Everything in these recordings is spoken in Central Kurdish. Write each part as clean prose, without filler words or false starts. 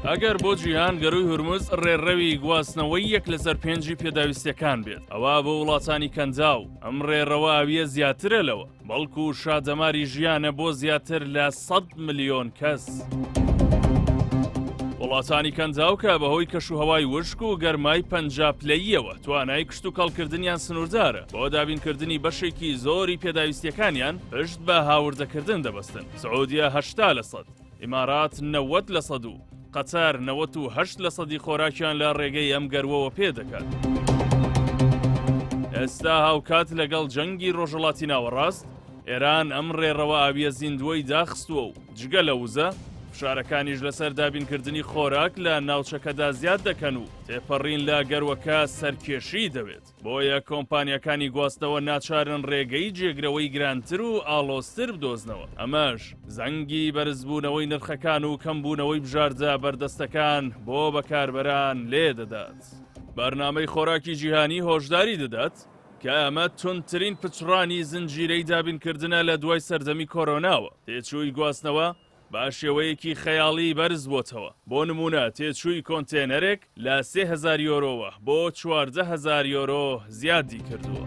ئەگەر بۆ جیهان گەڕووی هورمز ڕێڕەوی گواستنەوەی یەک لەسەر پێنجی پێداویستیەکان بێت، ئەوە بۆ وڵاتانی کەندا و ئەم ڕێڕەوە ئاویە زیاترە لەوە، بەڵکو شادەماری ژیانە بۆ زیاتر لە 100 ملیۆن کەس. وڵاتانی کەندا و کە بەهۆی کەشوهەوای وشک و گەرمای پەنجاپلەییەوە توانای کشت و کەڵکردنیان سنووردارە بۆ دابینکردنی بەشێکی زۆری پێداویستیەکانیان پشت بە هاوردەکردن دەبەستن. سعودیە 80%، ئیمارات 90% و قەتار 98% خۆراکیان لە ڕێگەی ئەم گەروەوە پێدەکات. ئێستا هاوکات لەگەڵ جەنگی ڕۆژهەڵاتی ناوەڕاست، ئێران ئەم ڕێڕەوە ئاویە زیندوەی داخستووە و جگە لە وزە فشارەکانیش لەسەر دابینکردنی خۆراک لە ناوچەکەدا زیاد دەکەن و تێپەڕین لە گەروەکە سەرکێشی دەوێت. بۆیە کۆمپانیەکانی گواستنەوە ناچارن ڕێگەی جێگرەوەی گرانتر و ئاڵۆزتر بدۆزنەوە. ئەمەش زەنگی بەرزبوونەوەی نرخەکان و کەمبوونەوەی بژاردە بەردەستەکان بۆ بەکاربەران لێ دەدات. بەرنامەی خۆراکی جیهانی هۆشداری دەدات کە ئەمە تونترین پچڕانی زنجیرەی دابینکردنە لە دوای سەردەمی کۆرۆناوە. تێچووی گواستنەوە با شێوەیەکی خەیاڵی بەرز بۆتەوە. بۆ نمونە تێچووی کۆنتێنەرێک لە 3000 یۆرۆوە بۆ 14000 یۆرۆ زیادی کردووە.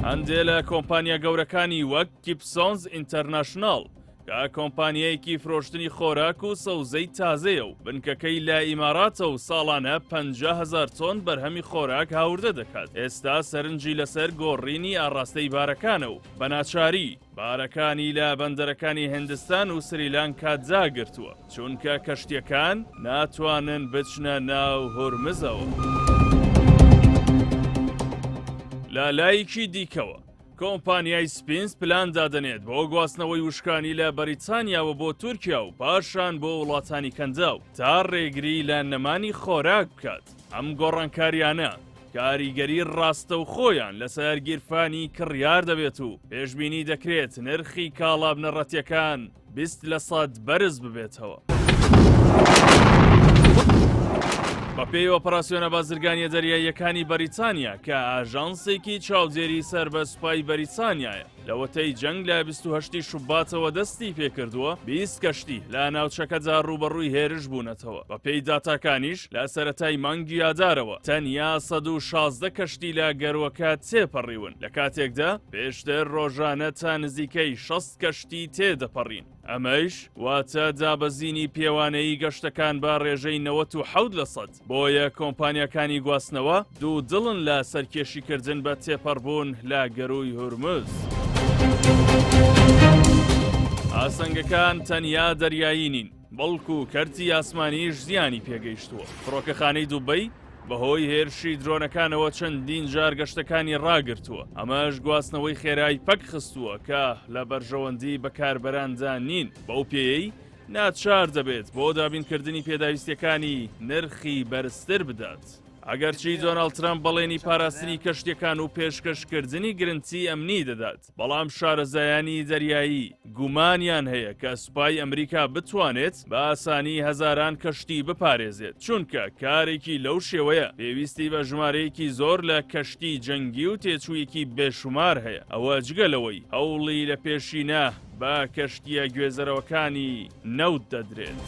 هەندێک لە کۆمپانیا گەورەکانی وەک کیپسۆنز ئینتەرناشناڵ کە کۆمپانیایەکی فرۆشتنی خۆراک و سەوزەی تازەیە و بنکەکەی لە ئیماراتە و ساڵانە 50,000 تۆن بەرهەمی خۆراک هاوردە دەکات. ئێستا سەرنجی لەسەر گۆڕینی ئاڕاستەی بارەکانە و بەناچاری بارەکانی لە بەندەرەکانی هیندستان و سریلانکا جاگرتووە چونکە کەشتیەکان ناتوانن بچنە ناو هورمزەوە. لە لایەکی دیکەوە کۆمپانیای سپینس پلان دادەنێت بۆ گواستنەوەی وشکانی لە بەریتانیاوە بۆ تورکیا و پاشان بۆ وڵاتانی کەندا و تا ڕێگری لە نەمانی خۆراک بکات. ئەم گۆڕانکاریانە کاریگەری ڕاستە و خۆیان لەسەر گیرفانی کڕیار دەبێت و پێشبینی دەکرێت نرخی کاڵا بنەڕەتیەکان 20% بەرز ببێتەوە. بەپێی ئۆپەراسیۆنە بازرگانیە دەریاییەکانی بەریتانیا کە ئاژانسێکی چاودێری سەر بە سوپای بەریتانیایە لە وەتەی جەنگ لە 28 شوباتەوە دەستی پێکردووە 20 کەشتی لە ناوچەکەدا ڕوبەڕووی هێرش بوونەتەوە. بەپێی داتاکانیش لە سەرەتای مانگی ئازارەوە تەنیا 116 کەشتی لە گەروەکە تێپەڕیون لە کاتێکدا پێشتر ڕۆژانە تا نزیکەی 60 کەشتی تێدەپەڕین. ئەمەش واتە دابەزینی پێوانەیی گەشتەکان بە ڕێژەی 97%. بۆیە کۆمپانیەکانی گواستنەوە دوو دڵن لە سەرکێشیکردن بە تێپەڕبوون لە گەرووی هورمز. ئاسەنگەکان تەنیا دەریایی نین، بەڵکو کەرتی ئاسمانیش زیانی پێگەیشتووە. فڕۆکەخانەی دووبەی بەهۆی هێرشی درۆنەکانەوە چەندین جار گەشتەکانی ڕاگرتووە. ئەمەش گواستنەوەی خێرای پەک خستووە کە لە بەرژەوەندی بەکاربەراندا نین. بەو پێیەی ناچار دەبێت بۆ دابینکردنی پێداویستیەکانی نرخی بەرزتر بدات. ئەگەرچی دۆناڵد ترامپ بەڵێنی پاراستنی کەشتیەکان و پێشکەشکردنی گرنگی ئەمنی دەدات، بەڵام شارەزایانی دەریایی گومانیان هەیە کە سوپای ئەمریکا بتوانێت بە ئاسانی هەزاران کەشتی بپارێزێت چونکە کارێکی لەو شێوەیە پێویستی بە ژمارەیەکی زۆر لە کەشتی جەنگی و تێچوویەکی بێشومار هەیە. ئەوە جگەلەوەی هەوڵی لە پێشینە بە کەشتیە گوێزەرەوەکانی نەوت دەدرێت.